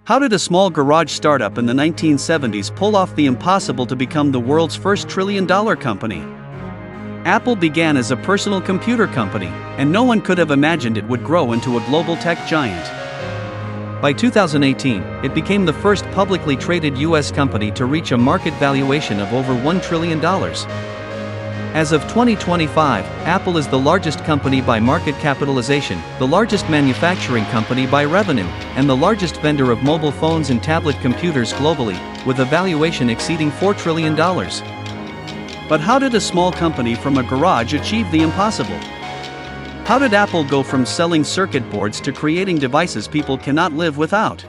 How did a small garage startup in the 1970s pull off the impossible to become the world's first trillion-dollar company? Apple began as a personal computer company, and no one could have imagined it would grow into a global tech giant. By 2018, it became the first publicly traded U.S. company to reach a market valuation of over $1 trillion. As of 2025, Apple is the largest company by market capitalization, the largest manufacturing company by revenue, and the largest vendor of mobile phones and tablet computers globally, with a valuation exceeding $4 trillion. But how did a small company from a garage achieve the impossible? How did Apple go from selling circuit boards to creating devices people cannot live without?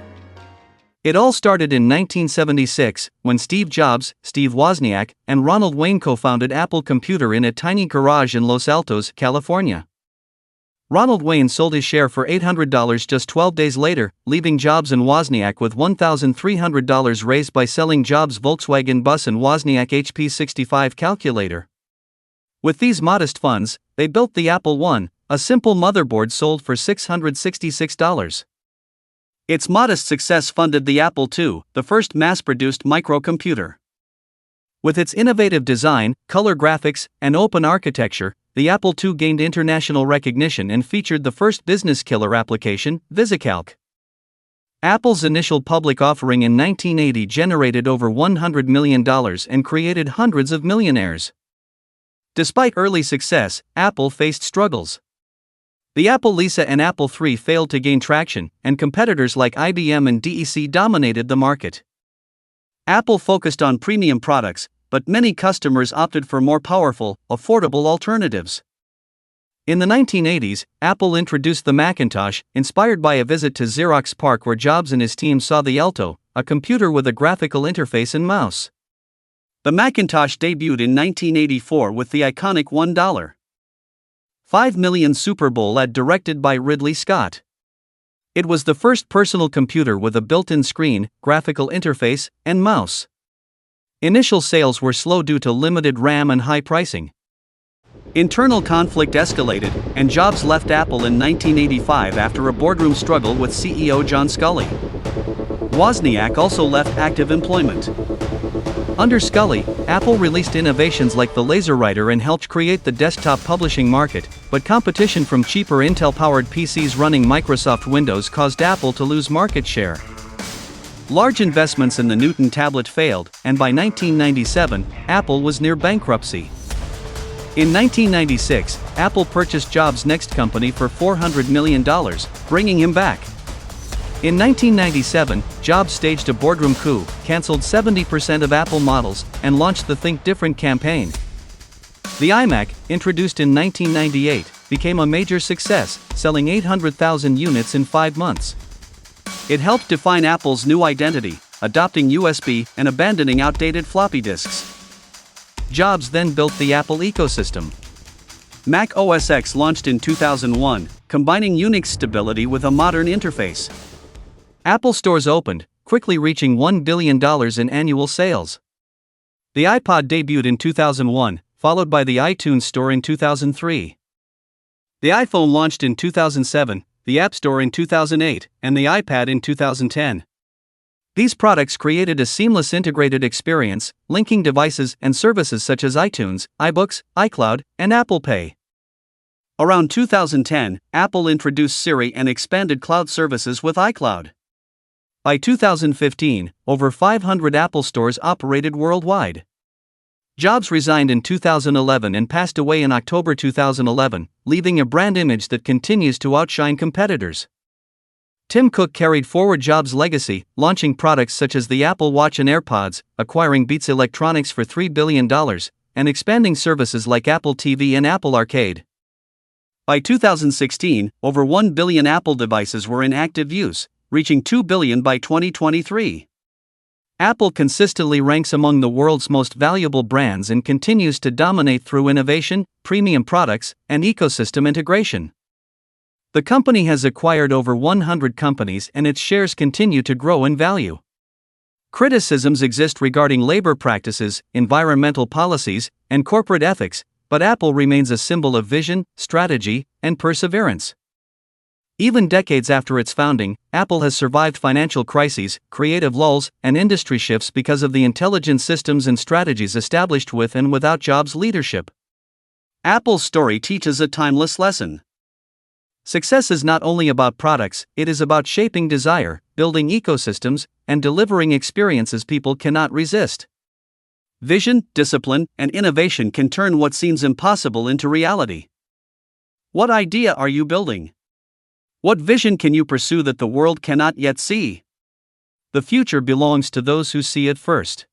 It all started in 1976, when Steve Jobs, Steve Wozniak, and Ronald Wayne co-founded Apple Computer in a tiny garage in Los Altos, California. Ronald Wayne sold his share for $800 just 12 days later, leaving Jobs and Wozniak with $1,300 raised by selling Jobs' Volkswagen bus and Wozniak HP 65 calculator. With these modest funds, they built the Apple I, a simple motherboard sold for $666. Its modest success funded the Apple II, the first mass-produced microcomputer. With its innovative design, color graphics, and open architecture, the Apple II gained international recognition and featured the first business killer application, VisiCalc. Apple's initial public offering in 1980 generated over $100 million and created hundreds of millionaires. Despite early success, Apple faced struggles. The Apple Lisa and Apple III failed to gain traction, and competitors like IBM and DEC dominated the market. Apple focused on premium products, but many customers opted for more powerful, affordable alternatives. In the 1980s, Apple introduced the Macintosh, inspired by a visit to Xerox PARC where Jobs and his team saw the Alto, a computer with a graphical interface and mouse. The Macintosh debuted in 1984 with the iconic $1.5 million Super Bowl ad directed by Ridley Scott. It was the first personal computer with a built-in screen, graphical interface, and mouse. Initial sales were slow due to limited RAM and high pricing. Internal conflict escalated, and Jobs left Apple in 1985 after a boardroom struggle with CEO John Sculley. Wozniak also left active employment. Under Sculley, Apple released innovations like the LaserWriter and helped create the desktop publishing market, but competition from cheaper Intel-powered PCs running Microsoft Windows caused Apple to lose market share. Large investments in the Newton tablet failed, and by 1997, Apple was near bankruptcy. In 1996, Apple purchased Jobs' next company for $400 million, bringing him back. In 1997, Jobs staged a boardroom coup, canceled 70% of Apple models, and launched the Think Different campaign. The iMac, introduced in 1998, became a major success, selling 800,000 units in 5 months. It helped define Apple's new identity, adopting USB and abandoning outdated floppy disks. Jobs then built the Apple ecosystem. Mac OS X launched in 2001, combining Unix stability with a modern interface. Apple stores opened, quickly reaching $1 billion in annual sales. The iPod debuted in 2001, followed by the iTunes Store in 2003. The iPhone launched in 2007, the App Store in 2008, and the iPad in 2010. These products created a seamless integrated experience, linking devices and services such as iTunes, iBooks, iCloud, and Apple Pay. Around 2010, Apple introduced Siri and expanded cloud services with iCloud. By 2015, over 500 Apple stores operated worldwide. Jobs resigned in 2011 and passed away in October 2011, leaving a brand image that continues to outshine competitors. Tim Cook carried forward Jobs' legacy, launching products such as the Apple Watch and AirPods, acquiring Beats Electronics for $3 billion, and expanding services like Apple TV and Apple Arcade. By 2016, over 1 billion Apple devices were in active use, reaching 2 billion by 2023. Apple consistently ranks among the world's most valuable brands and continues to dominate through innovation, premium products, and ecosystem integration. The company has acquired over 100 companies and its shares continue to grow in value. Criticisms exist regarding labor practices, environmental policies, and corporate ethics, but Apple remains a symbol of vision, strategy, and perseverance. Even decades after its founding, Apple has survived financial crises, creative lulls, and industry shifts because of the intelligent systems and strategies established with and without Jobs' leadership. Apple's story teaches a timeless lesson. Success is not only about products, it is about shaping desire, building ecosystems, and delivering experiences people cannot resist. Vision, discipline, and innovation can turn what seems impossible into reality. What idea are you building? What vision can you pursue that the world cannot yet see? The future belongs to those who see it first.